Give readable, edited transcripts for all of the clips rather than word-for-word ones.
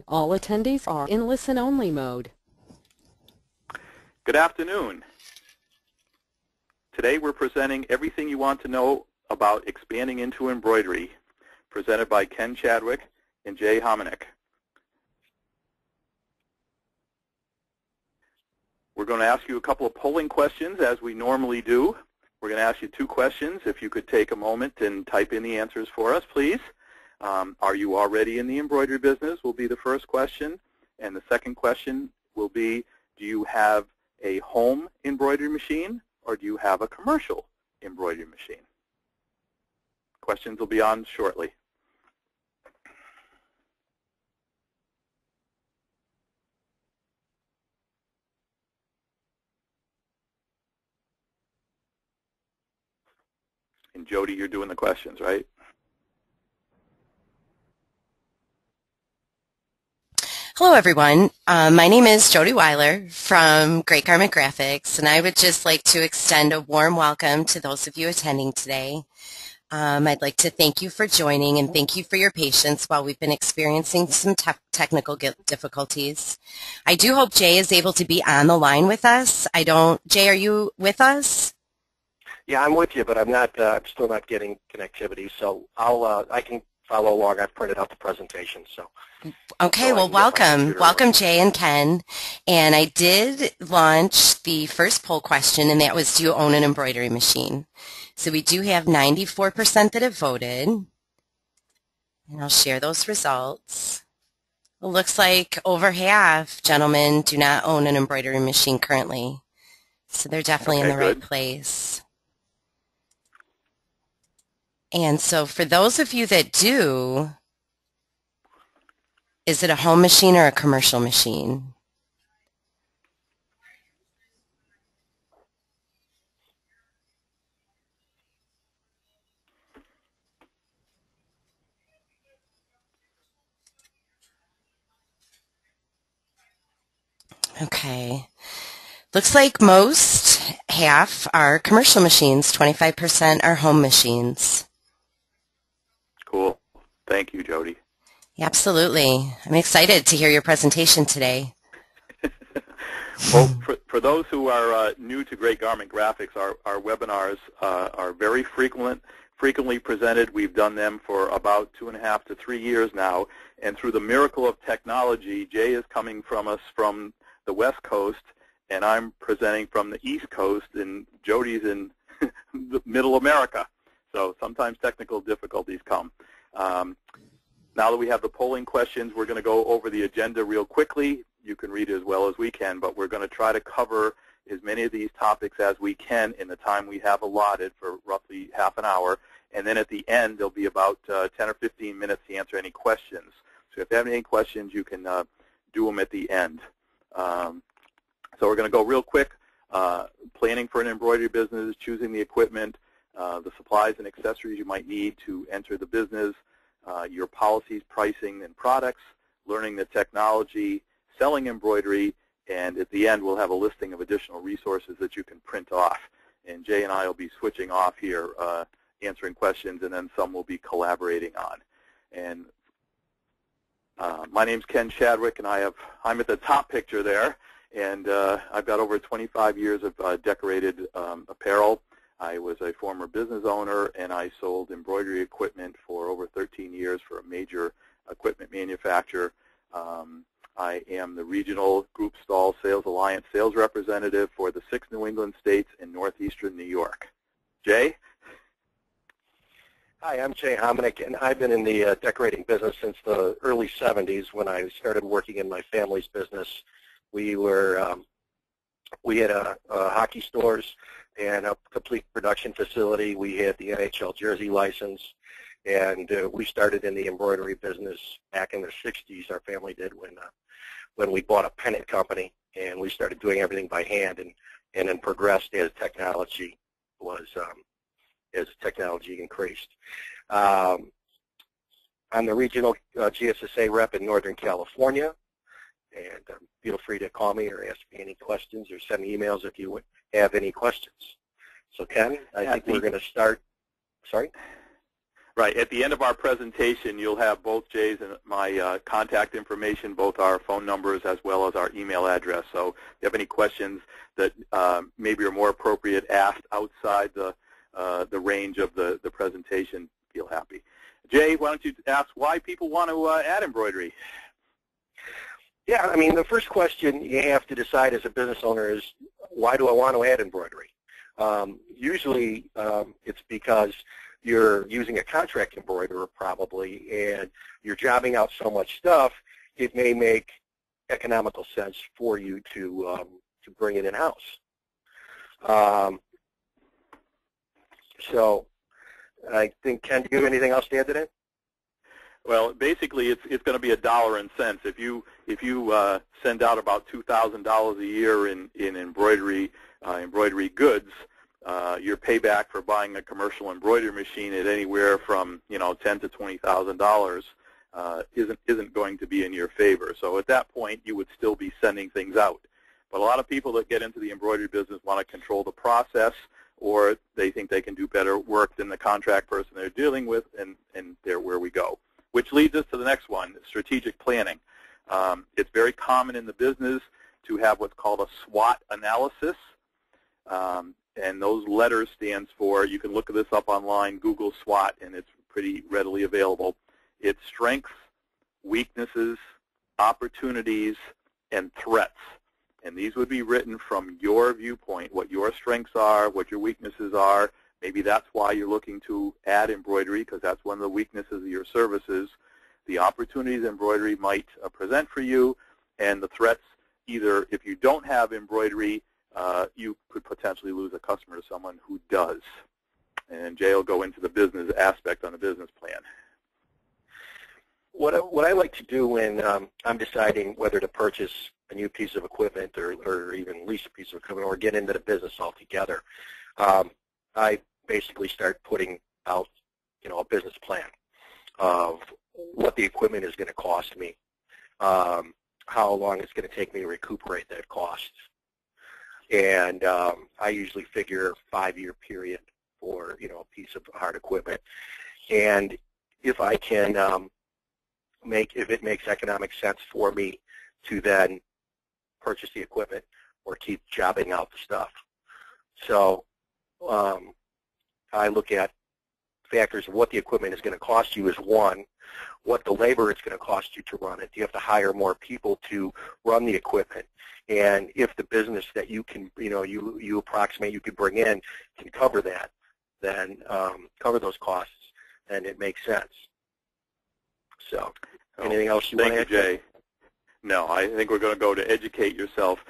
All attendees are in listen-only mode. Good afternoon. Today we're presenting everything you want to know about expanding into embroidery, presented by Ken Chadwick and Jay Hominick. We're going to ask you a couple of polling questions as we normally do. We're going to ask you two questions. If you could take a moment and type in the answers for us, please. Are you already in the embroidery business will be the first question. And the second question will be, do you have a home embroidery machine or do you have a commercial embroidery machine? Questions will be on shortly. And Jody, you're doing the questions, right? Hello, everyone. My name is Jody Weiler from Great Garment Graphics, and I would just like to extend a warm welcome to those of you attending today. I'd like to thank you for joining and thank you for your patience while we've been experiencing some technical difficulties. I do hope Jay is able to be on the line with us. Jay, are you with us? Yeah, I'm with you, but I'm still not getting connectivity, so I can follow along. I've printed out the presentation, so. Okay, well, welcome Jay and Ken. And I did launch the first poll question, and that was, do you own an embroidery machine? So we do have 94% that have voted, and I'll share those results. It looks like over half gentlemen do not own an embroidery machine currently, so they're definitely in the right place. And so for those of you that do, is it a home machine or a commercial machine? Okay. Looks like half are commercial machines, 25% are home machines. Cool. Thank you, Jody. Absolutely. I'm excited to hear your presentation today. Well, for those who are new to Great Garment Graphics, our webinars are very frequently presented. We've done them for about 2.5 to 3 years now, and through the miracle of technology, Jay is coming from us from the West Coast, and I'm presenting from the East Coast, and Jody's in the middle America. So sometimes technical difficulties come. Now that we have the polling questions, we're going to go over the agenda real quickly. You can read it as well as we can, but we're going to try to cover as many of these topics as we can in the time we have allotted for roughly half an hour. And then at the end, there'll be about 10 or 15 minutes to answer any questions. So if you have any questions, you can do them at the end. So we're going to go real quick. Planning for an embroidery business, choosing the equipment, the supplies and accessories you might need to enter the business, your policies, pricing, and products, learning the technology, selling embroidery, and at the end we'll have a listing of additional resources that you can print off. And Jay and I will be switching off here, answering questions, and then some we'll be collaborating on. And my name's Ken Chadwick, and I'm at the top picture there, and I've got over 25 years of decorated apparel. I was a former business owner, and I sold embroidery equipment for over 13 years for a major equipment manufacturer. I am the Regional Group Stall Sales Alliance sales representative for the 6 New England states and northeastern New York. Jay? Hi, I'm Jay Hominick, and I've been in the decorating business since the early 70s when I started working in my family's business. We had hockey stores and a complete production facility. We had the NHL jersey license, and we started in the embroidery business back in the 60s. Our family did when we bought a pennant company, and we started doing everything by hand, and then progressed as technology increased. I'm the regional GSSA rep in Northern California, and feel free to call me or ask me any questions or send me emails if you have any questions. So Ken, I think we're going to start. Sorry? Right. At the end of our presentation, you'll have both Jay's and my contact information, both our phone numbers as well as our email address. So if you have any questions that maybe are more appropriate asked outside the range of the presentation, feel happy. Jay, why don't you ask why people want to add embroidery? Yeah, I mean, the first question you have to decide as a business owner is, why do I want to add embroidery? Usually it's because you're using a contract embroiderer probably, and you're jobbing out so much stuff, it may make economical sense for you to bring it in-house. So I think, Ken, do you have anything else to add to that? Well, basically, it's going to be $1 and cents. If you send out about $2,000 a year in embroidery goods, your payback for buying a commercial embroidery machine at anywhere from $10,000 to $20,000 isn't going to be in your favor. So at that point, you would still be sending things out. But a lot of people that get into the embroidery business want to control the process, or they think they can do better work than the contract person they're dealing with, and they're where we go. Which leads us to the next one, strategic planning. It's very common in the business to have what's called a SWOT analysis. And those letters stands for, you can look this up online, Google SWOT, and it's pretty readily available. It's strengths, weaknesses, opportunities, and threats. And these would be written from your viewpoint, what your strengths are, what your weaknesses are. Maybe that's why you're looking to add embroidery, because that's one of the weaknesses of your services. The opportunities embroidery might present for you, and the threats, either if you don't have embroidery, you could potentially lose a customer to someone who does. And Jay will go into the business aspect on the business plan. What I like to do when I'm deciding whether to purchase a new piece of equipment or even lease a piece of equipment or get into the business altogether, I basically start putting out, a business plan of what the equipment is going to cost me, how long it's going to take me to recuperate that cost. And I usually figure a 5-year period for, a piece of hard equipment. And if I can if it makes economic sense for me to then purchase the equipment or keep jobbing out the stuff. So I look at factors of what the equipment is going to cost you is one, what the labor it's going to cost you to run it. Do you have to hire more people to run the equipment? And if the business that you can, you approximate you could bring in can cover that, then cover those costs, then it makes sense. So anything else you want to add? Thank you, Jay. No, I think we're going to go to educate yourself.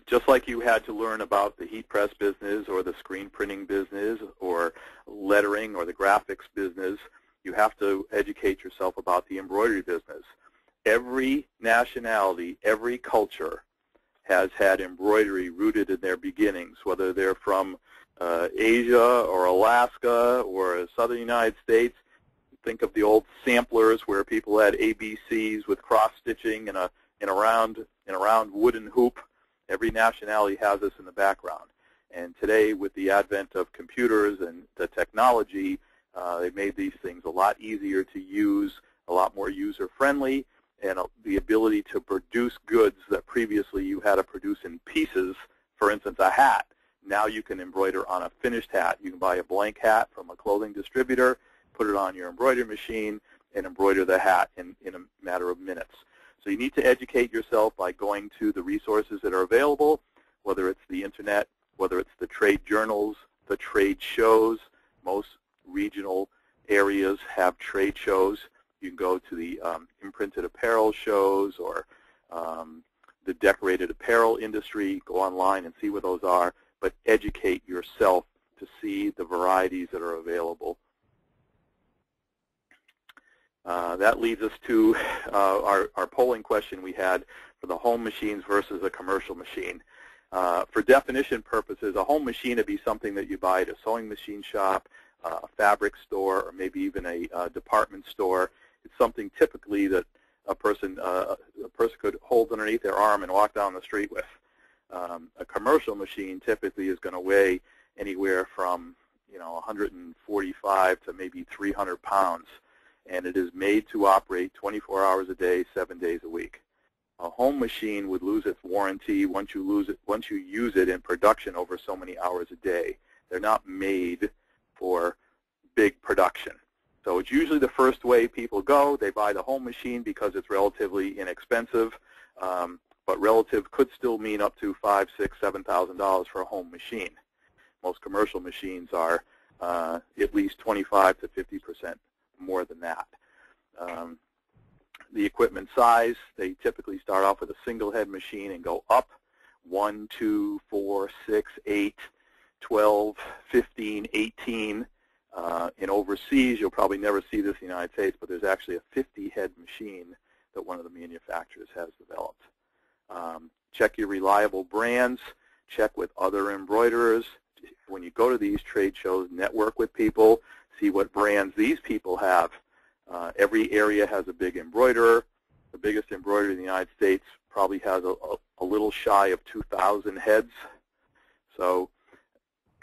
Just like you had to learn about the heat press business or the screen printing business or lettering or the graphics business, you have to educate yourself about the embroidery business. Every nationality, every culture has had embroidery rooted in their beginnings, whether they're from Asia or Alaska or southern United States. Think of the old samplers where people had ABCs with cross-stitching in a round wooden hoop. Every nationality has this in the background. And today, with the advent of computers and the technology, they've made these things a lot easier to use, a lot more user-friendly, and the ability to produce goods that previously you had to produce in pieces, for instance, a hat. Now you can embroider on a finished hat. You can buy a blank hat from a clothing distributor, put it on your embroidery machine, and embroider the hat in a matter of minutes. So you need to educate yourself by going to the resources that are available, whether it's the Internet, whether it's the trade journals, the trade shows. Most regional areas have trade shows. You can go to the imprinted apparel shows or the decorated apparel industry. Go online and see what those are, but educate yourself to see the varieties that are available. That leads us to our polling question we had for the home machines versus a commercial machine. For definition purposes, a home machine would be something that you buy at a sewing machine shop, a fabric store, or maybe even a department store. It's something typically that a person could hold underneath their arm and walk down the street with. A commercial machine typically is going to weigh anywhere from 145 to maybe 300 pounds, and it is made to operate 24 hours a day, 7 days a week. A home machine would lose its warranty once you use it in production over so many hours a day. They're not made for big production. So it's usually the first way people go. They buy the home machine because it's relatively inexpensive, but relative could still mean up to $5,000, $6,000, $7,000 for a home machine. Most commercial machines are at least 25 to 50% more than that. The equipment size, they typically start off with a single head machine and go up 1, 2, 4, 6, 8, 12, 15, 18. In overseas, you'll probably never see this in the United States, but there's actually a 50-head machine that one of the manufacturers has developed. Check your reliable brands. Check with other embroiderers. When you go to these trade shows, network with people. See what brands these people have. Every area has a big embroiderer. The biggest embroiderer in the United States probably has a little shy of 2,000 heads. So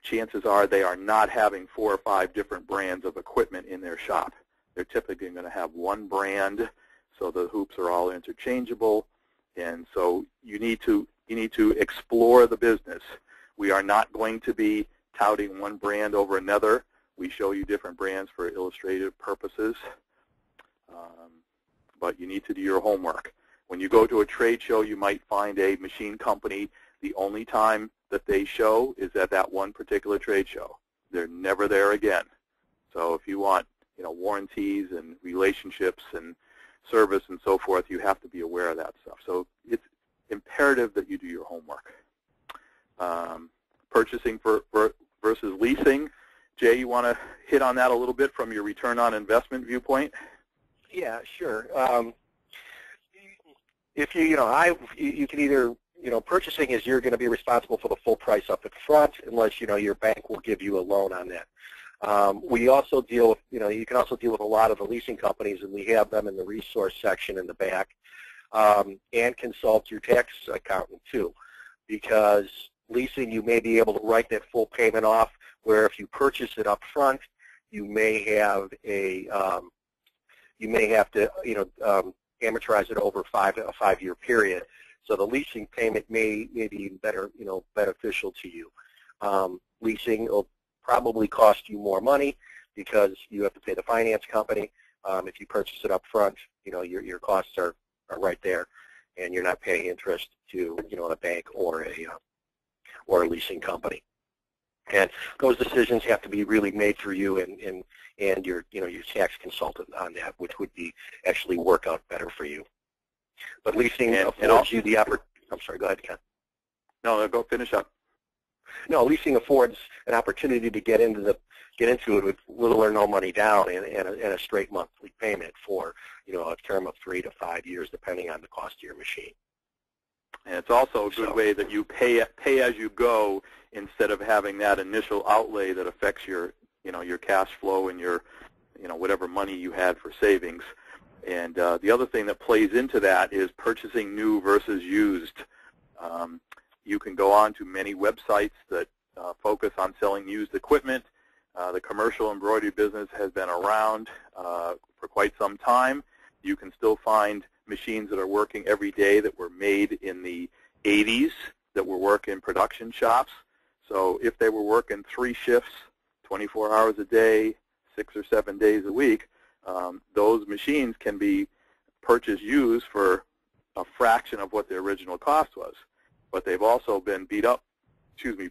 chances are they are not having 4 or 5 different brands of equipment in their shop. They're typically going to have one brand, so the hoops are all interchangeable. And so you need to explore the business. We are not going to be touting one brand over another. We show you different brands for illustrative purposes. But you need to do your homework. When you go to a trade show, you might find a machine company. The only time that they show is at that one particular trade show. They're never there again. So if you want, warranties and relationships and service and so forth, you have to be aware of that stuff. So it's imperative that you do your homework. Purchasing versus leasing. Jay, you want to hit on that a little bit from your return on investment viewpoint? Yeah, sure. If you can either, purchasing is you're going to be responsible for the full price up at front, unless your bank will give you a loan on that. We also deal with, you can also deal with a lot of the leasing companies, and we have them in the resource section in the back, and consult your tax accountant too, because leasing you may be able to write that full payment off, where if you purchase it up front, you may have to amortize it over a 5-year period. So the leasing payment may be better, beneficial to you. Leasing will probably cost you more money because you have to pay the finance company. If you purchase it up front, your costs are right there, and you're not paying interest to a bank or a leasing company. And those decisions have to be really made for you and your tax consultant on that, which would be actually work out better for you. But leasing affords you the opportunity. I'm sorry, go ahead, Ken. No, go finish up. No, leasing affords an opportunity to get into it with little or no money down and a straight monthly payment for a term of 3 to 5 years, depending on the cost of your machine. And it's also a good way that you pay as you go, instead of having that initial outlay that affects your cash flow and your whatever money you had for savings. And the other thing that plays into that is purchasing new versus used. You can go on to many websites that focus on selling used equipment. The commercial embroidery business has been around for quite some time. You can still find machines that are working every day that were made in the 80s that were working in production shops. So if they were working 3 shifts, 24 hours a day, 6 or 7 days a week, those machines can be purchased used for a fraction of what their original cost was. But they've also been beat up,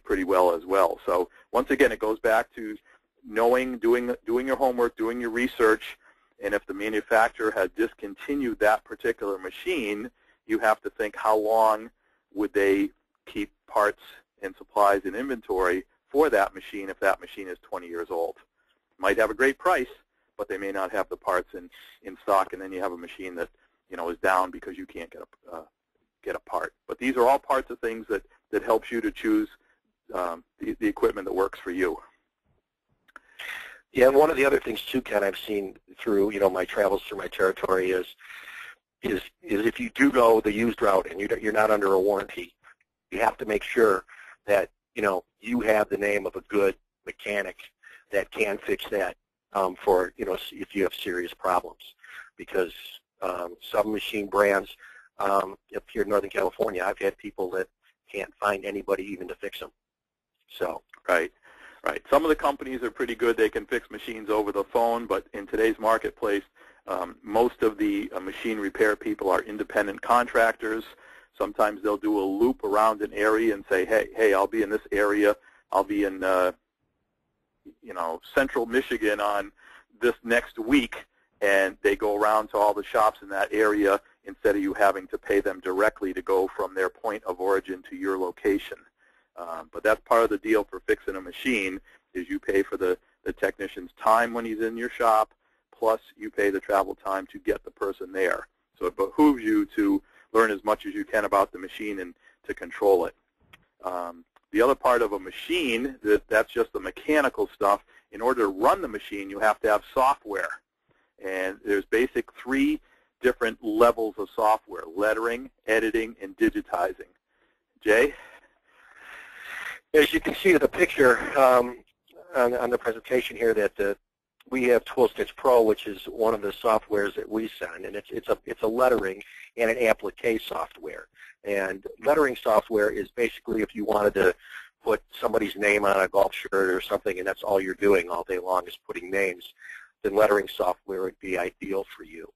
pretty well as well. So once again, it goes back to knowing, doing your homework, doing your research, and if the manufacturer had discontinued that particular machine, you have to think how long would they keep parts and supplies in inventory for that machine if that machine is 20 years old. Might have a great price, but they may not have the parts in stock, and then you have a machine that is down because you can't get a part. But these are all parts of things that helps you to choose the equipment that works for you. Yeah, and one of the other things too, Ken, I've seen through my travels through my territory is if you do go the used route and you're not under a warranty, you have to make sure that you have the name of a good mechanic that can fix that for, if you have serious problems. Because some machine brands, up here in Northern California, I've had people that can't find anybody even to fix them. So. Right. Right. Some of the companies are pretty good. They can fix machines over the phone, but in today's marketplace, most of the machine repair people are independent contractors. Sometimes they'll do a loop around an area and say, hey, I'll be in this area. I'll be in, central Michigan on this next week, and they go around to all the shops in that area instead of you having to pay them directly to go from their point of origin to your location. But that's part of the deal for fixing a machine, is you pay for the technician's time when he's in your shop, plus you pay the travel time to get the person there. So it behooves you to learn as much as you can about the machine and to control it. The other part of a machine, that's just the mechanical stuff. In order to run the machine, you have to have software. And there's basic 3 different levels of software: lettering, editing, and digitizing. Jay? As you can see in the picture on the presentation here, that we have ToolStitch Pro, which is one of the softwares that we send, and it's a lettering and an applique software. And lettering software is basically if you wanted to put somebody's name on a golf shirt or something, and that's all you're doing all day long is putting names, then lettering software would be ideal for you.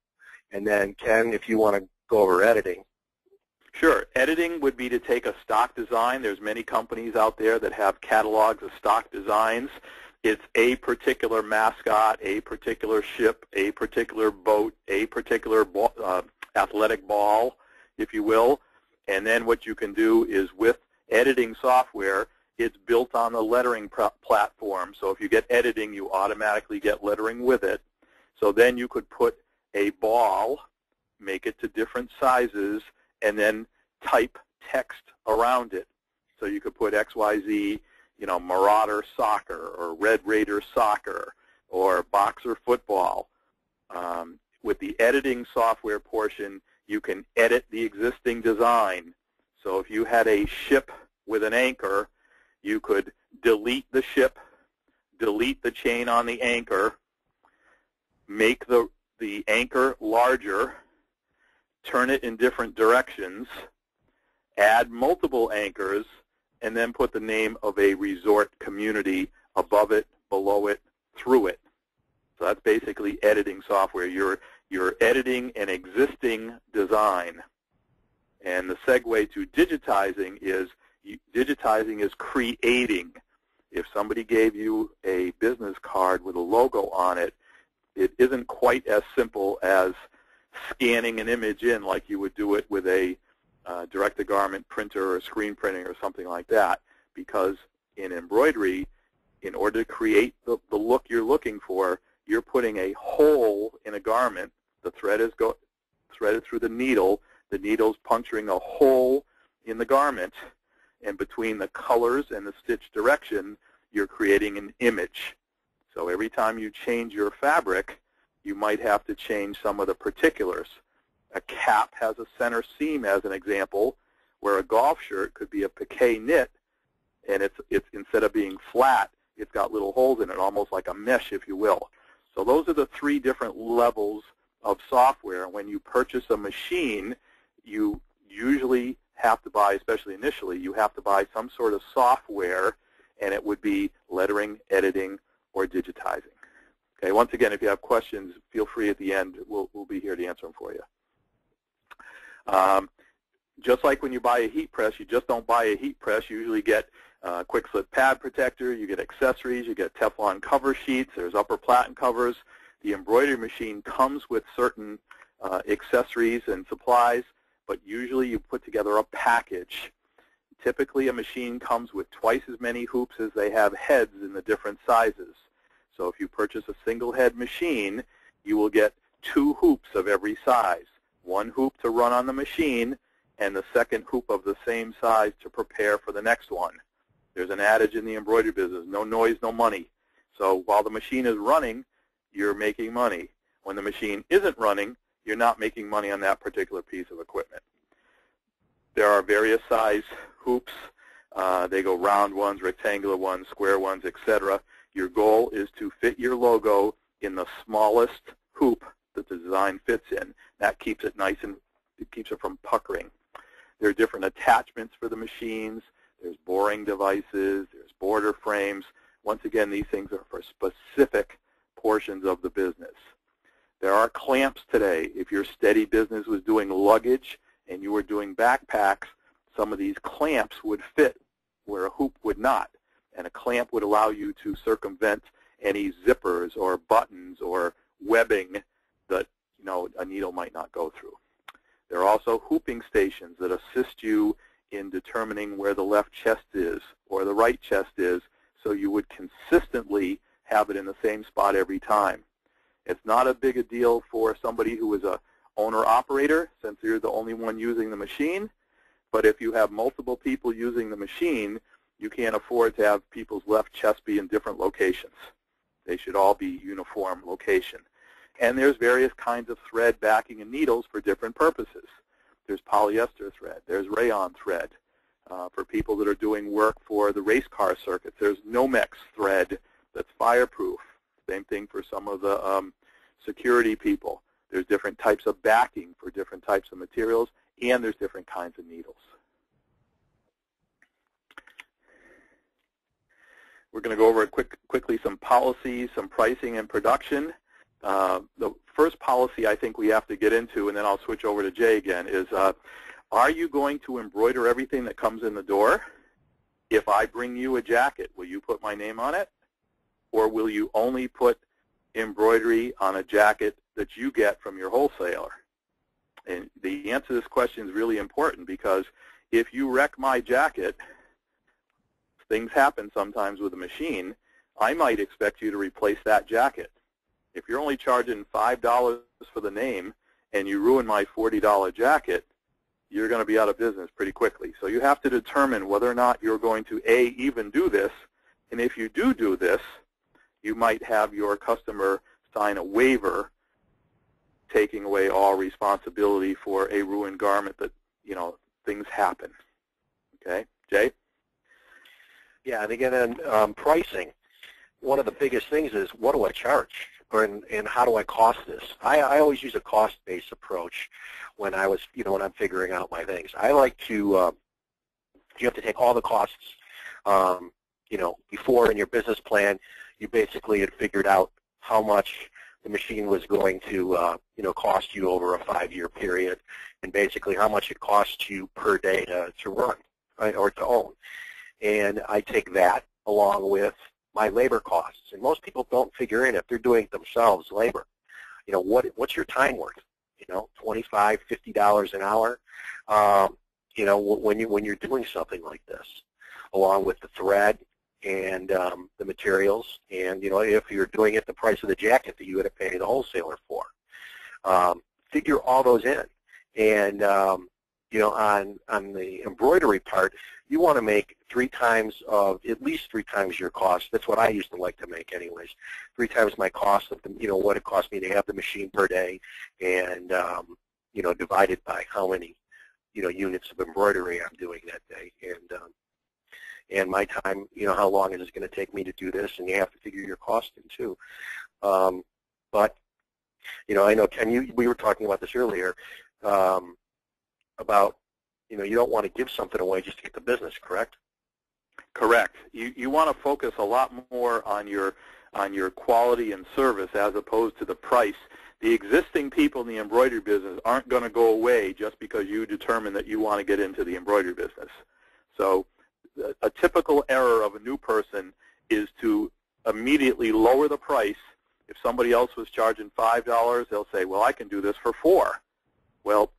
And then, Ken, if you want to go over editing. Sure. Editing would be to take a stock design. There's many companies out there that have catalogs of stock designs. It's a particular mascot, a particular ship, a particular boat, a particular athletic ball, if you will. And then what you can do is, with editing software, it's built on the lettering platform. So if you get editing, you automatically get lettering with it. So then you could put a ball, make it to different sizes, and then type text around it. So you could put XYZ, Marauder soccer, or Red Raider soccer, or boxer football. With the editing software portion, you can edit the existing design. So if you had a ship with an anchor, you could delete the ship, delete the chain on the anchor, make the anchor larger, turn it in different directions, add multiple anchors, and then put the name of a resort community above it, below it, through it. So that's basically editing software. You're editing an existing design. And the segue to digitizing is creating. If somebody gave you a business card with a logo on it, it isn't quite as simple as scanning an image in like you would do it with a direct-to-garment printer or screen printing or something like that, because in embroidery, in order to create the look you're looking for, you're putting a hole in a garment. The thread is threaded through the needle's puncturing a hole in the garment, and between the colors and the stitch direction, you're creating an image. So every time you change your fabric, you might have to change some of the particulars. A cap has a center seam, as an example, where a golf shirt could be a piqué knit, and it's instead of being flat, it's got little holes in it, almost like a mesh, if you will. So those are the 3 different levels of software. When you purchase a machine, you usually have to buy, especially initially, you have to buy some sort of software, and it would be lettering, editing, or digitizing. Okay, once again, if you have questions, feel free at the end. We'll be here to answer them for you. Just like when you buy a heat press, you just don't buy a heat press. You usually get a quick slip pad protector, you get accessories, you get Teflon cover sheets, there's upper platen covers. The embroidery machine comes with certain accessories and supplies, but usually you put together a package. Typically a machine comes with twice as many hoops as they have heads in the different sizes. So if you purchase a single head machine, you will get 2 hoops of every size. 1 hoop to run on the machine, and the second hoop of the same size to prepare for the next one. There's an adage in the embroidery business, no noise, no money. So while the machine is running, you're making money. When the machine isn't running, you're not making money on that particular piece of equipment. There are various size hoops. They go round ones, rectangular ones, square ones, etc. Your goal is to fit your logo in the smallest hoop that the design fits in. That keeps it nice and it keeps it from puckering. There are different attachments for the machines. There's boring devices. There's border frames. Once again, these things are for specific portions of the business. There are clamps today. If your steady business was doing luggage and you were doing backpacks, some of these clamps would fit where a hoop would not. And a clamp would allow you to circumvent any zippers or buttons or webbing that a needle might not go through. There are also hooping stations that assist you in determining where the left chest is or the right chest is, so you would consistently have it in the same spot every time. It's not a big a deal for somebody who is a owner-operator, since you're the only one using the machine, but if you have multiple people using the machine, you can't afford to have people's left chest be in different locations. They should all be uniform location. And there's various kinds of thread backing and needles for different purposes. There's polyester thread. There's rayon thread. For people that are doing work for the race car circuits, there's Nomex thread that's fireproof. Same thing for some of the security people. There's different types of backing for different types of materials, and there's different kinds of needles. We're going to go over quickly some policies, some pricing, and production. The first policy I think we have to get into, and then I'll switch over to Jay again, is are you going to embroider everything that comes in the door? If I bring you a jacket, will you put my name on it? Or will you only put embroidery on a jacket that you get from your wholesaler? And the answer to this question is really important, because if you wreck my jacket, things happen sometimes with a machine, I might expect you to replace that jacket. If you're only charging $5 for the name and you ruin my $40 jacket, you're going to be out of business pretty quickly. So you have to determine whether or not you're going to, A, even do this, and if you do this, you might have your customer sign a waiver taking away all responsibility for a ruined garment that, things happen. Okay, Jay? Yeah, and again, on pricing, one of the biggest things is, what do I charge? And how do I cost this? I always use a cost-based approach when I was, when I'm figuring out my things. I like to, you have to take all the costs, before in your business plan, you basically had figured out how much the machine was going to, cost you over a 5-year period, and basically how much it costs you per day to run, right, or to own. And I take that along with my labor costs. And most people don't figure in, if they're doing it themselves, labor. What's your time worth? $25, $50 an hour. When you're doing something like this, along with the thread and the materials, and if you're doing it the price of the jacket that you had to pay the wholesaler for. Figure all those in. And on the embroidery part, you want to make at least three times your cost. That's what I used to like to make anyways. 3 times my cost of what it cost me to have the machine per day, and divided by how many units of embroidery I'm doing that day, and my time, how long is it going to take me to do this, and you have to figure your cost in too. But I know, Ken, we were talking about this earlier, about you don't want to give something away just to get the business, correct? Correct. You want to focus a lot more on your quality and service as opposed to the price. The existing people in the embroidery business aren't going to go away just because you determine that you want to get into the embroidery business. So a typical error of a new person is to immediately lower the price. If somebody else was charging $5, they'll say, well, I can do this for $4. Well,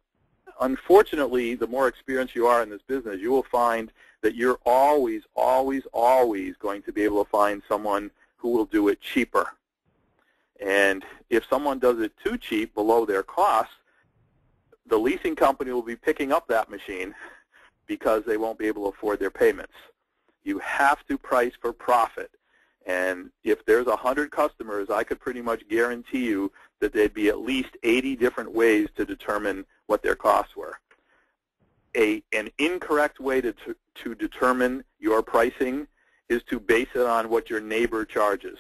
unfortunately, the more experienced you are in this business, you will find that you're always, always, always going to be able to find someone who will do it cheaper. And if someone does it too cheap, below their cost, the leasing company will be picking up that machine because they won't be able to afford their payments. You have to price for profit. And if there's 100 customers, I could pretty much guarantee you that there'd be at least 80 different ways to determine what their costs were. An incorrect way to determine your pricing is to base it on what your neighbor charges.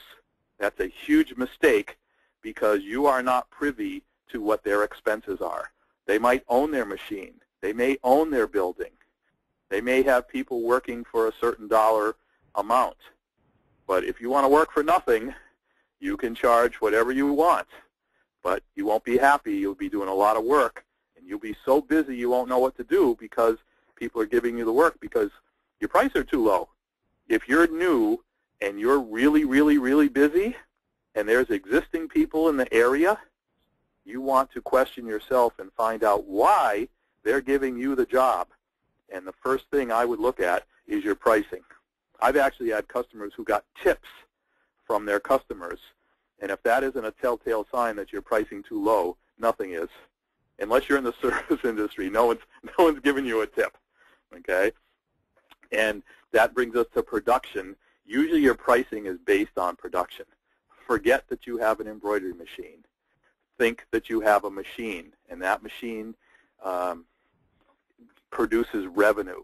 That's a huge mistake because you are not privy to what their expenses are. They might own their machine. They may own their building. They may have people working for a certain dollar amount. But if you want to work for nothing, you can charge whatever you want. But you won't be happy. You'll be doing a lot of work, and you'll be so busy you won't know what to do because people are giving you the work because your prices are too low. If you're new and you're really, really, really busy and there's existing people in the area, you want to question yourself and find out why they're giving you the job. And the first thing I would look at is your pricing. I've actually had customers who got tips from their customers. And if that isn't a telltale sign that you're pricing too low, nothing is. Unless you're in the service industry, no one's giving you a tip. Okay? And that brings us to production. Usually your pricing is based on production. Forget that you have an embroidery machine. Think that you have a machine, and that machine produces revenue.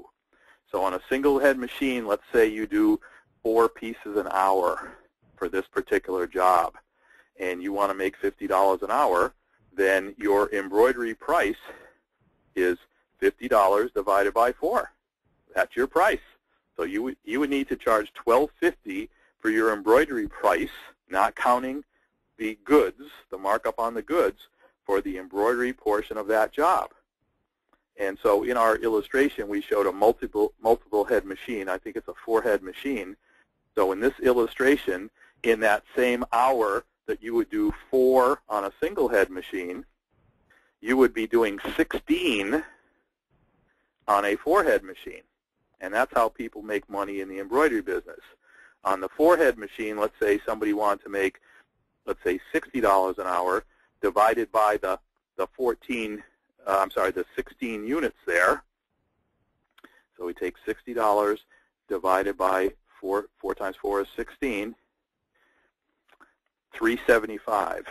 So on a single head machine, let's say you do 4 pieces an hour for this particular job, and you want to make $50 an hour, then your embroidery price is $50 divided by 4. That's your price. So you would need to charge $12.50 for your embroidery price, not counting the goods, the markup on the goods, for the embroidery portion of that job. And so in our illustration, we showed a multiple head machine. I think it's a 4-head machine. So in this illustration, in that same hour that you would do 4 on a single head machine, you would be doing 16 on a 4-head machine. And that's how people make money in the embroidery business. On the 4-head machine, let's say somebody wanted to make, let's say, $60 an hour divided by the 16 units there. So we take $60 divided by 4 times 4 is 16, $3.75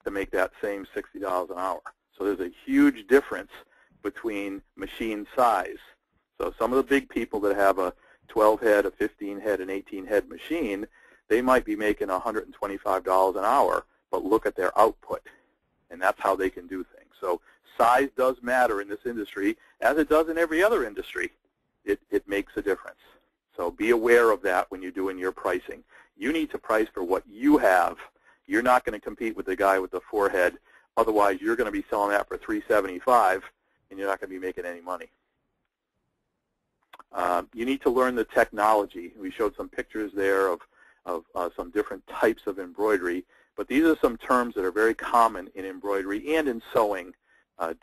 to make that same $60 an hour. So there's a huge difference between machine size. So some of the big people that have a 12-head, a 15-head, an 18-head machine, they might be making $125 an hour, but look at their output, and that's how they can do things. So size does matter in this industry, as it does in every other industry. It makes a difference. So be aware of that when you're doing your pricing. You need to price for what you have. You're not going to compete with the guy with the 4-head. Otherwise, you're going to be selling that for $3.75, and you're not going to be making any money. You need to learn the technology. We showed some pictures there of some different types of embroidery, but these are some terms that are very common in embroidery and in sewing.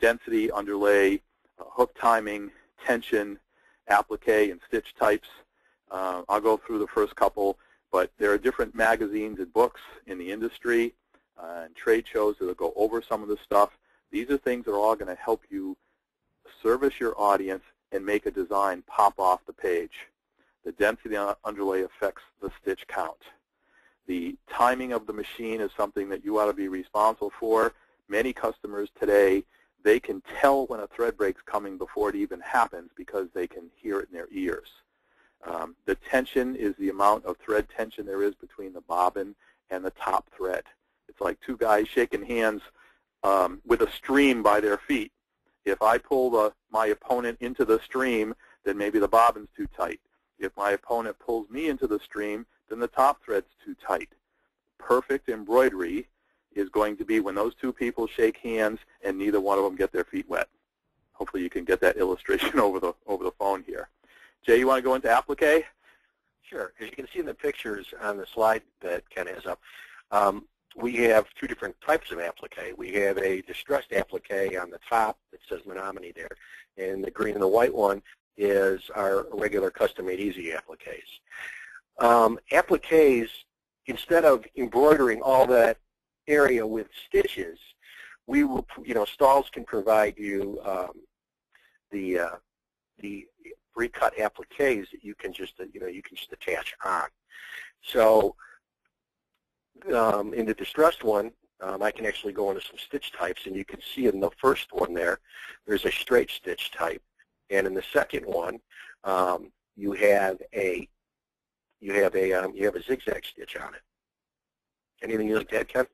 Density, underlay, hook timing, tension, applique, and stitch types. I'll go through the first couple, but there are different magazines and books in the industry and trade shows that will go over some of this stuff. These are things that are all going to help you service your audience and make a design pop off the page. The density on underlay affects the stitch count. The timing of the machine is something that you ought to be responsible for. Many customers today, they can tell when a thread break's coming before it even happens because they can hear it in their ears. The tension is the amount of thread tension there is between the bobbin and the top thread. It's like 2 guys shaking hands with a stream by their feet. If I pull my opponent into the stream, then maybe the bobbin's too tight. If my opponent pulls me into the stream, then the top thread's too tight. Perfect embroidery is going to be when those 2 people shake hands and neither one of them get their feet wet. Hopefully you can get that illustration over the phone here. Jay, you want to go into applique? Sure. As you can see in the pictures on the slide that Ken has up, we have 2 different types of applique. We have a distressed applique on the top that says Menominee there, and the green and the white one is our regular custom-made easy appliques. Appliques, instead of embroidering all that area with stitches, we will, Stalls can provide you the pre-cut appliques that you can just, attach on. So in the distressed one, I can actually go into some stitch types, and you can see in the first one there's a straight stitch type. And in the second one, you have a you have a zigzag stitch on it. Anything you like to add, Ken?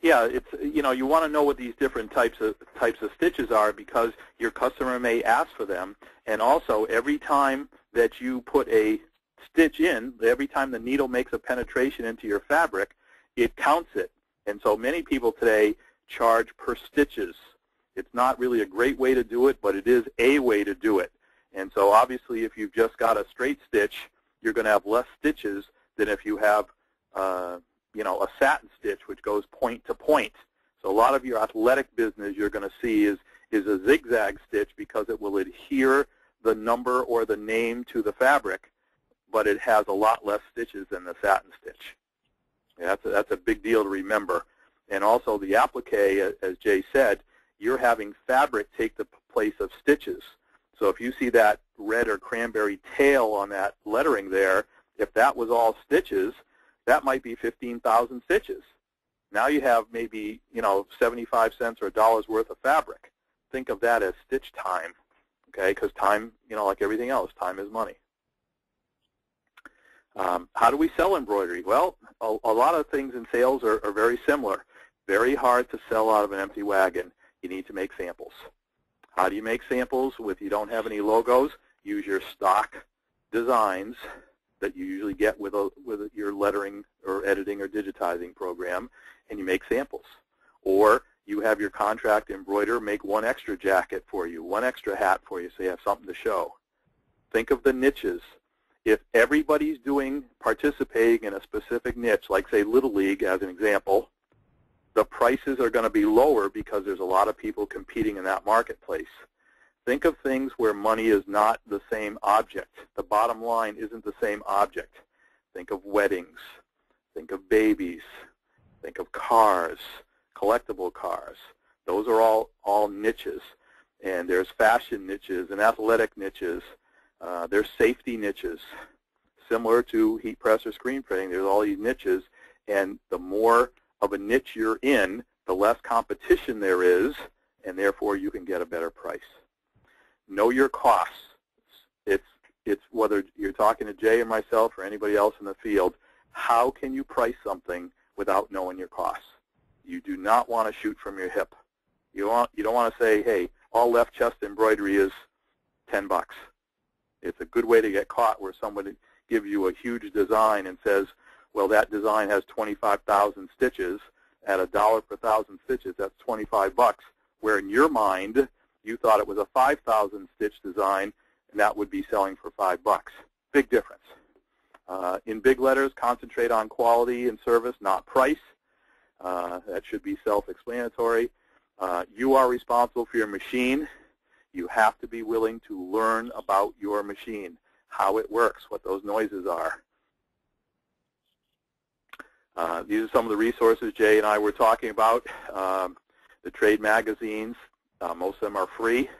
Yeah, it's, you know, you want to know what these different types of stitches are because your customer may ask for them, and also every time that you put a stitch in, every time the needle makes a penetration into your fabric, it counts it. And so many people today charge per stitches. It's not really a great way to do it, but it is a way to do it. And so obviously if you've just got a straight stitch, you're going to have less stitches than if you have you know, a satin stitch which goes point to point. So a lot of your athletic business you're going to see is a zigzag stitch because it will adhere the number or the name to the fabric, but it has a lot less stitches than the satin stitch. Yeah, that's a big deal to remember. And also the applique, as Jay said, you're having fabric take the place of stitches. So if you see that red or cranberry tail on that lettering there, if that was all stitches, that might be 15,000 stitches. Now you have maybe, you know, 75 cents or $1 worth of fabric. Think of that as stitch time, okay? Because time, you know, like everything else, time is money. How do we sell embroidery? Well, a lot of things in sales are very similar. Very hard to sell out of an empty wagon. You need to make samples. How do you make samples if you don't have any logos? Use your stock designs that you usually get with your lettering or editing or digitizing program, and you make samples. Or you have your contract embroider make one extra jacket for you, one extra hat for you so you have something to show. Think of the niches. If everybody's participating in a specific niche, like say Little League as an example, the prices are going to be lower because there's a lot of people competing in that marketplace. Think of things where money is not the same object. The bottom line isn't the same object. Think of weddings. Think of babies. Think of cars, collectible cars. Those are all niches. And there's fashion niches and athletic niches. There's safety niches. Similar to heat press or screen printing, there's all these niches. And the more of a niche you're in, the less competition there is, and therefore you can get a better price. Know your costs. It's whether you're talking to Jay or myself or anybody else in the field, how can you price something without knowing your costs? You do not want to shoot from your hip. You don't want to say, hey, all left chest embroidery is $10. It's a good way to get caught where somebody gives you a huge design and says, well, that design has 25,000 stitches. At $1 per 1,000 stitches, that's $25, where in your mind, you thought it was a 5,000 stitch design, and that would be selling for $5. Big difference. In big letters, concentrate on quality and service, not price. That should be self-explanatory. You are responsible for your machine. You have to be willing to learn about your machine, how it works, what those noises are. These are some of the resources Jay and I were talking about. The trade magazines, most of them are free.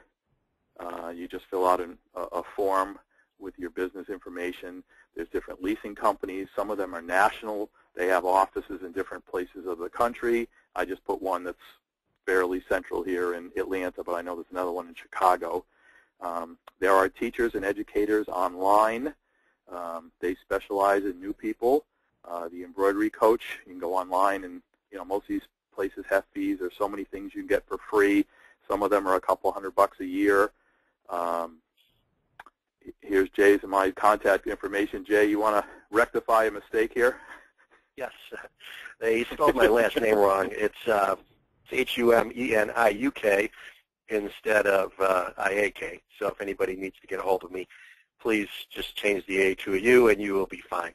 You just fill out a form with your business information. There's different leasing companies. Some of them are national. They have offices in different places of the country. I just put one that's fairly central here in Atlanta, but I know there's another one in Chicago. There are teachers and educators online. They specialize in new people. The embroidery coach, you can go online, and most of these places have fees. There's so many things you can get for free. Some of them are a couple $100 a year. Here's Jay's and my contact information. Jay, you want to rectify a mistake here? Yes. They spelled my last name wrong. It's H-U-M-E-N-I-U-K instead of I-A-K. So if anybody needs to get a hold of me, please just change the A to a U, and you will be fine.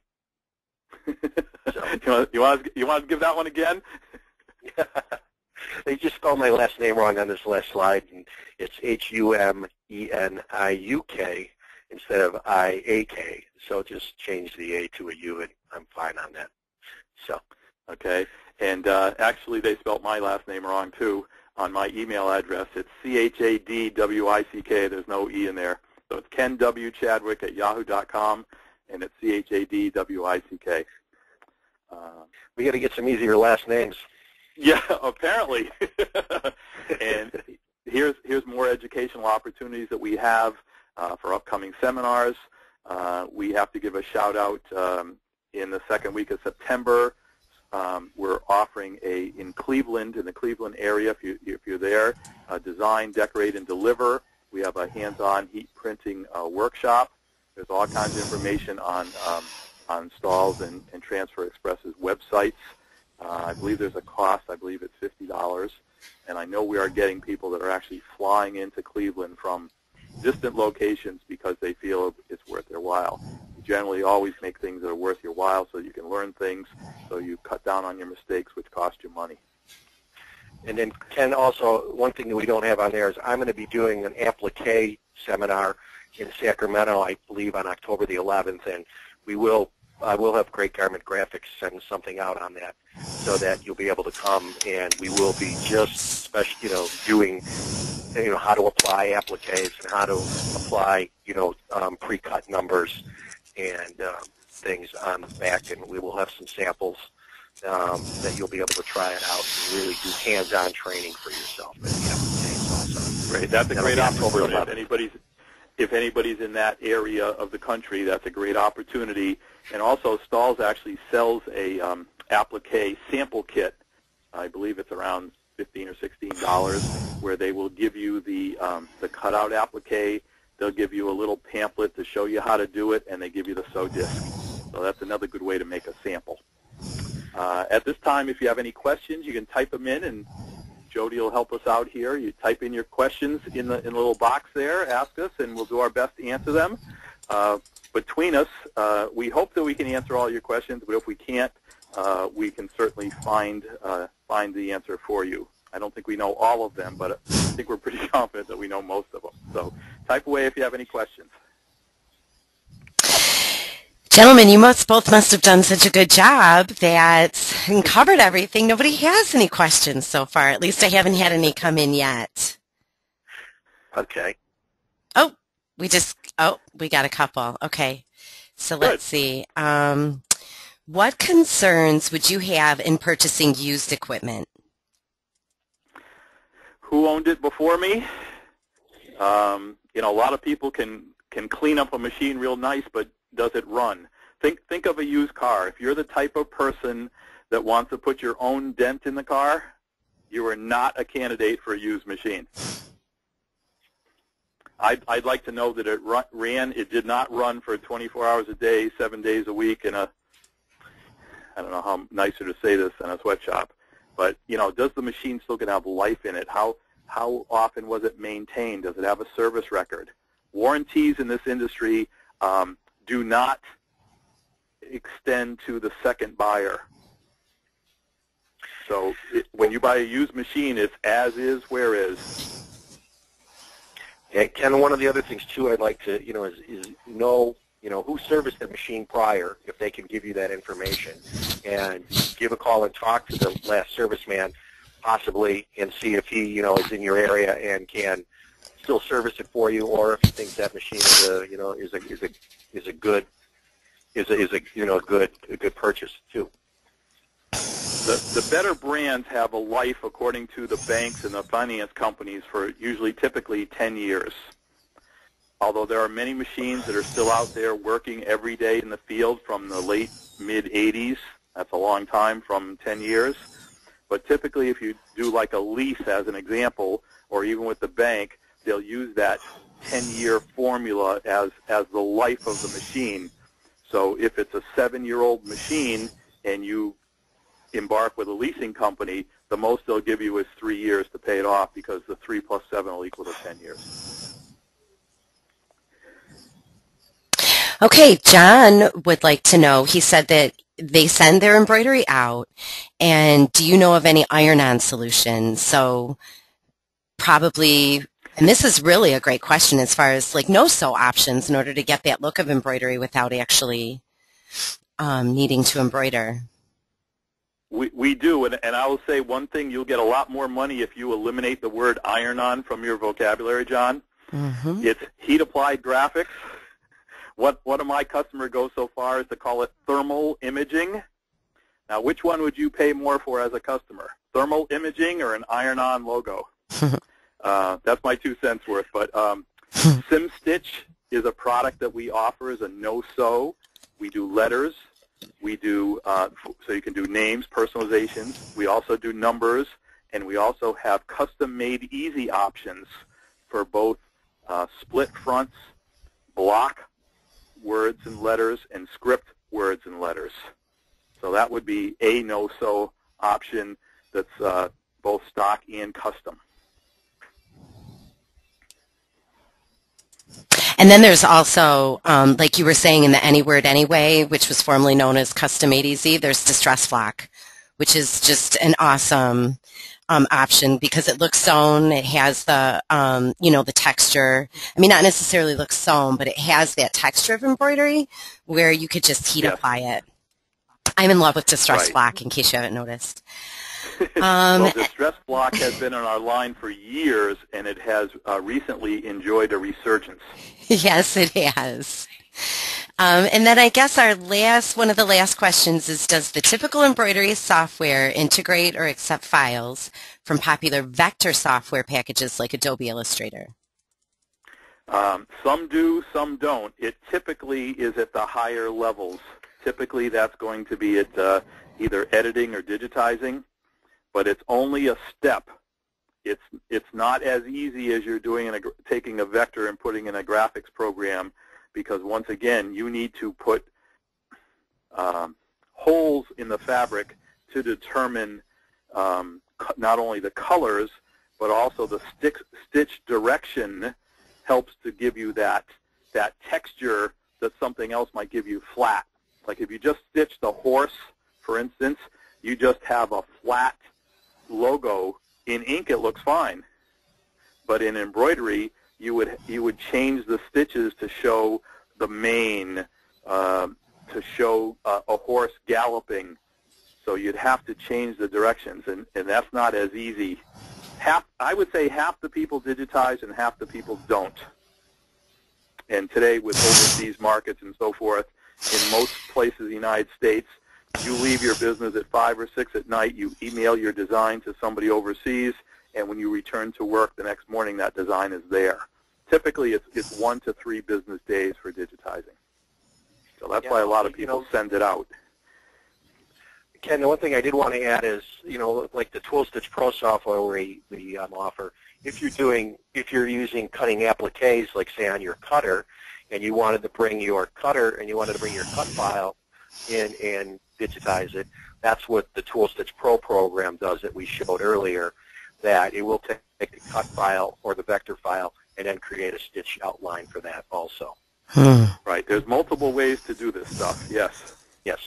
So. You want to give that one again? They just spelled my last name wrong on this last slide, and it's H-U-M-E-N-I-U-K instead of I-A-K. So just change the A to a U, and I'm fine on that. So, okay. And actually, they spelled my last name wrong too on my email address. It's C-H-A-D-W-I-C-K. There's no E in there. So it's kenwchadwick@yahoo.com, and it's C-H-A-D-W-I-C-K. We got to get some easier last names. Yeah, apparently. And here's more educational opportunities that we have for upcoming seminars. We have to give a shout out in the second week of September. We're offering in Cleveland, in the Cleveland area, if you're there, design, decorate, and deliver. We have a hands-on heat printing workshop. There's all kinds of information on Stalls and Transfer Express's websites. I believe there's a cost. I believe it's $50. And I know we are getting people that are actually flying into Cleveland from distant locations because they feel it's worth their while. You generally always make things that are worth your while so you can learn things, so you cut down on your mistakes, which cost you money. And then, Ken, also, one thing that we don't have on there is I'm going to be doing an applique seminar in Sacramento, I believe, on October the 11th, and I will have Great Garment Graphics send something out on that so that you'll be able to come, and we will be just doing how to apply appliques and how to apply pre-cut numbers and things on the back, and we will have some samples that you'll be able to try it out and really do hands-on training for yourself. Great, that's a great opportunity. If anybody's in that area of the country, that's a great opportunity. And also, Stalls actually sells a applique sample kit. I believe it's around $15 or $16, where they will give you the cutout applique. They'll give you a little pamphlet to show you how to do it, and they give you the sew disc. So that's another good way to make a sample. At this time, if you have any questions, you can type them in, and Jody will help us out here. You type in your questions in the little box there, ask us, and we'll do our best to answer them. Between us, we hope that we can answer all your questions, but if we can't, we can certainly find the answer for you. I don't think we know all of them, but I think we're pretty confident that we know most of them. So type away if you have any questions. Gentlemen, you both must have done such a good job that and covered everything. Nobody has any questions so far. At least I haven't had any come in yet. Okay. Oh, we got a couple. Okay. So let's see. What concerns would you have in purchasing used equipment? Who owned it before me? A lot of people can clean up a machine real nice, but does it run? Think of a used car. If you're the type of person that wants to put your own dent in the car, you are not a candidate for a used machine. I'd like to know that it ran. It did not run for 24 hours a day, 7 days a week in I don't know how nicer to say this, in a sweatshop. But, does the machine still going to have life in it? How often was it maintained? Does it have a service record? Warranties in this industry do not extend to the second buyer. So when you buy a used machine, it's as is, where is. Yeah, Ken, one of the other things, too, I'd like to, is know, who serviced the machine prior, if they can give you that information, and give a call and talk to the last serviceman, possibly, and see if he, is in your area and can still service it for you, or if he thinks that machine is a good purchase too. The better brands have a life, according to the banks and the finance companies, for typically 10 years. Although there are many machines that are still out there working every day in the field from the late mid-'80s. That's a long time, from 10 years. But typically, if you do like a lease, as an example, or even with the bank, they'll use that 10-year formula as the life of the machine. So if it's a 7-year-old machine and you embark with a leasing company, the most they'll give you is 3 years to pay it off, because the 3 plus 7 will equal to 10 years. Okay, John would like to know, he said that they send their embroidery out, and do you know of any iron-on solutions? So probably, and this is really a great question as far as no-sew options in order to get that look of embroidery without actually needing to embroider. We do, and I will say one thing: you'll get a lot more money if you eliminate the word iron-on from your vocabulary, John. Mm-hmm. It's heat-applied graphics. One of my customers goes so far as to call it thermal imaging. Now, which one would you pay more for as a customer? Thermal imaging or an iron-on logo? That's my 2 cents worth. But SimStitch is a product that we offer is a no-sew. We do letters. We do, so you can do names, personalizations. We also do numbers, and we also have custom-made easy options for both split fronts, block words and letters, and script words and letters. So that would be a no-sew option that's both stock and custom. And then there's also, like you were saying in the Any Word Anyway, which was formerly known as Custom Made Easy, there's Distress Flock, which is just an awesome option because it looks sewn. It has the, the texture. I mean, not necessarily looks sewn, but it has that texture of embroidery where you could just heat apply it. I'm in love with Distress Flock, in case you haven't noticed. Well, Distress Block has been on our line for years, and it has recently enjoyed a resurgence. Yes, it has. And then I guess one of the last questions is, does the typical embroidery software integrate or accept files from popular vector software packages like Adobe Illustrator? Some do, some don't. It typically is at the higher levels. Typically that's going to be at either editing or digitizing, but it's only a step. It's not as easy as you're doing taking a vector and putting in a graphics program, because once again you need to put holes in the fabric to determine not only the colors but also the stitch direction helps to give you that texture that something else might give you flat. Like if you just stitch the horse, for instance, you just have a flat logo. In ink it looks fine, but in embroidery you would change the stitches to show the mane, to show a horse galloping. So you'd have to change the directions, and that's not as easy. I would say half the people digitize and half the people don't. And today with overseas markets and so forth, in most places in the United States, you leave your business at 5 or 6 at night, you email your design to somebody overseas, and when you return to work the next morning, that design is there. Typically, it's 1 to 3 business days for digitizing. So that's why a lot of people send it out. Ken, the one thing I did want to add is, like the Tool Stitch Pro software we offer, if you're using cutting appliques, like say on your cutter, and you wanted to bring your cut file in and digitize it, that's what the Tool Stitch Pro program does that we showed earlier, that it will take the cut file or the vector file and then create a stitch outline for that also. Right. There's multiple ways to do this stuff, yes. Yes.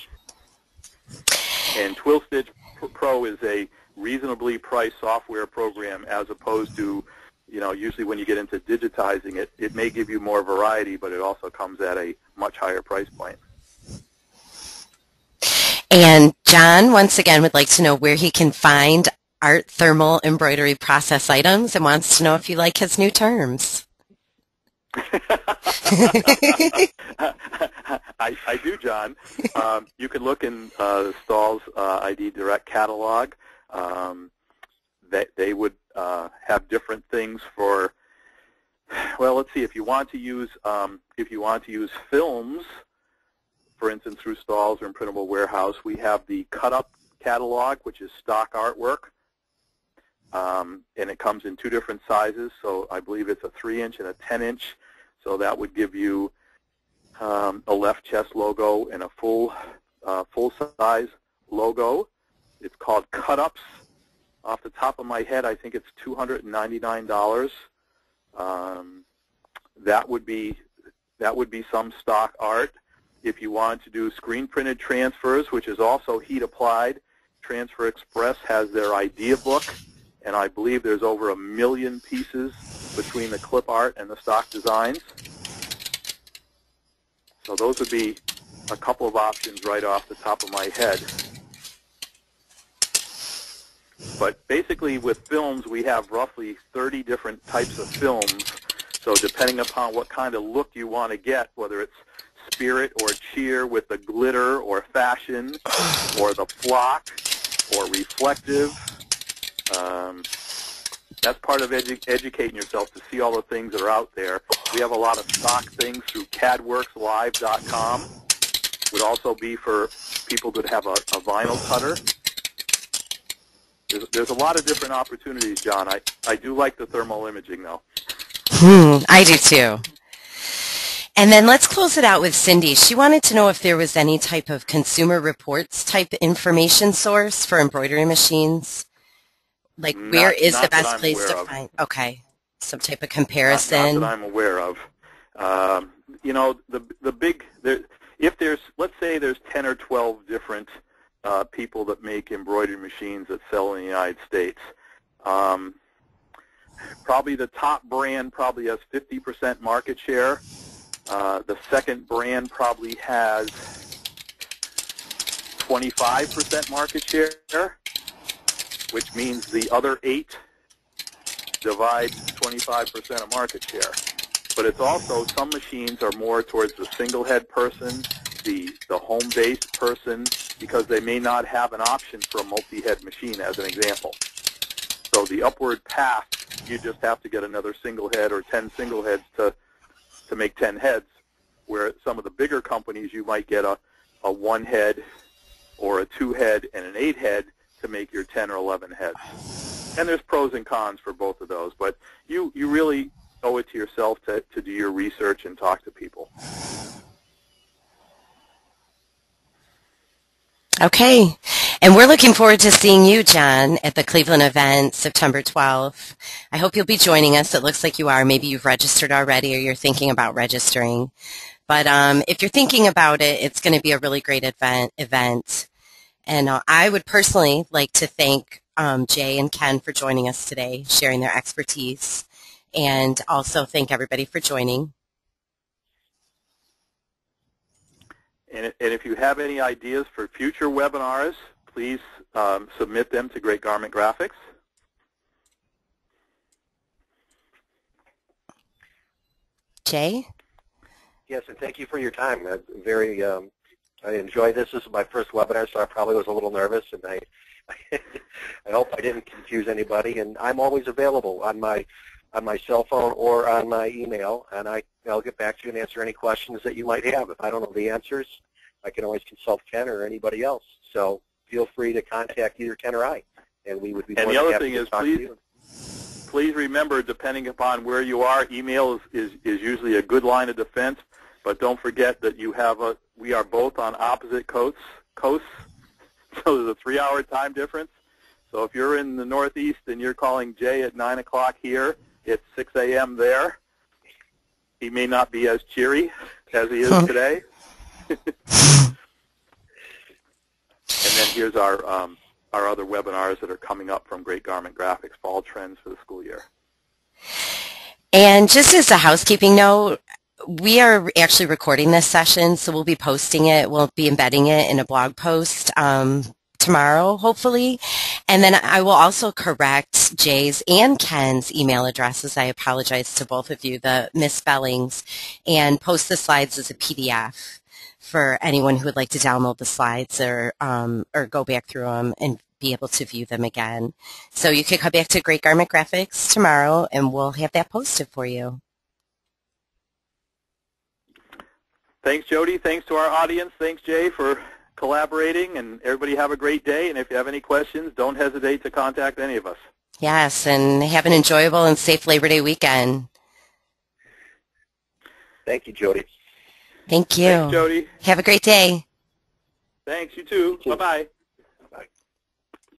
And Tool Stitch Pro is a reasonably priced software program as opposed to, usually when you get into digitizing it, it may give you more variety, but it also comes at a much higher price point. And John, once again, would like to know where he can find art thermal embroidery process items and wants to know if you like his new terms. I do, John. You can look in Stahl's ID Direct catalog. They would have different things for. Well, let's see. If you want to use films, for instance, through Stahl's or Imprintable Warehouse, we have the Cut Up catalog, which is stock artwork, and it comes in 2 different sizes. So I believe it's a 3-inch and a 10-inch. So that would give you a left chest logo and a full-size logo. It's called Cut Ups. Off the top of my head, I think it's $299. That would be some stock art. If you want to do screen printed transfers, which is also heat applied, Transfer Express has their idea book, and I believe there's over 1 million pieces between the clip art and the stock designs. So those would be a couple of options right off the top of my head. But basically with films, we have roughly 30 different types of films. So depending upon what kind of look you want to get, whether it's spirit or cheer with the glitter or fashion or the flock or reflective, That's part of educating yourself to see all the things that are out there. We have a lot of stock things through cadworkslive.com. Would also be for people that have a vinyl cutter. There's a lot of different opportunities, John. I do like the thermal imaging, though. I do too. And then let's close it out with Cindy. She wanted to know if there was any type of consumer reports type information source for embroidery machines. Like, where is the best place to find? Okay, some type of comparison. Not that I'm aware of. You know, the big, if there's, let's say there's 10 or 12 different people that make embroidery machines that sell in the United States. Probably the top brand probably has 50% market share. The second brand probably has 25% market share, which means the other 8 divide 25% of market share. But it's also, some machines are more towards the single head person, the home-based person, because they may not have an option for a multi-head machine, as an example. So the upward path, you just have to get another single head or 10 single heads to make 10 heads, where some of the bigger companies you might get a 1 head or a 2 head and an 8 head to make your 10 or 11 heads. And there's pros and cons for both of those, but you really owe it to yourself to do your research and talk to people. Okay. And we're looking forward to seeing you, John, at the Cleveland event, September 12th. I hope you'll be joining us. It looks like you are. Maybe you've registered already or you're thinking about registering. But if you're thinking about it, it's going to be a really great event. And I would personally like to thank Jay and Ken for joining us today, sharing their expertise, and also thank everybody for joining. And if you have any ideas for future webinars, please submit them to Great Garment Graphics. Jay? Yes, and thank you for your time. I enjoyed this. This is my first webinar, so I probably was a little nervous, and I hope I didn't confuse anybody. And I'm always available on my cell phone or on my email, and I'll get back to you and answer any questions that you might have. If I don't know the answers, I can always consult Ken or anybody else. So feel free to contact either Ken or I, and we would be more than happy to talk to you. Please remember, depending upon where you are, email is usually a good line of defense. But don't forget that we are both on opposite coasts, so there's a 3-hour time difference. So if you're in the Northeast and you're calling Jay at 9 o'clock here, it's 6 a.m. there. He may not be as cheery as he is today. And then here's our other webinars that are coming up from Great Garment Graphics, Fall Trends for the School Year. And just as a housekeeping note, we are actually recording this session, so we'll be posting it. We'll be embedding it in a blog post tomorrow, hopefully. And then I will also correct Jay's and Ken's email addresses. I apologize to both of you, the misspellings, and post the slides as a PDF for anyone who would like to download the slides or go back through them and be able to view them again. So you can come back to Great Garment Graphics tomorrow, and we'll have that posted for you. Thanks, Jody. Thanks to our audience. Thanks, Jay, for collaborating. And everybody have a great day. And if you have any questions, don't hesitate to contact any of us. Yes, and have an enjoyable and safe Labor Day weekend. Thank you, Jody. Thank you. Thanks, Jody. Have a great day. Thanks. You too. Bye-bye.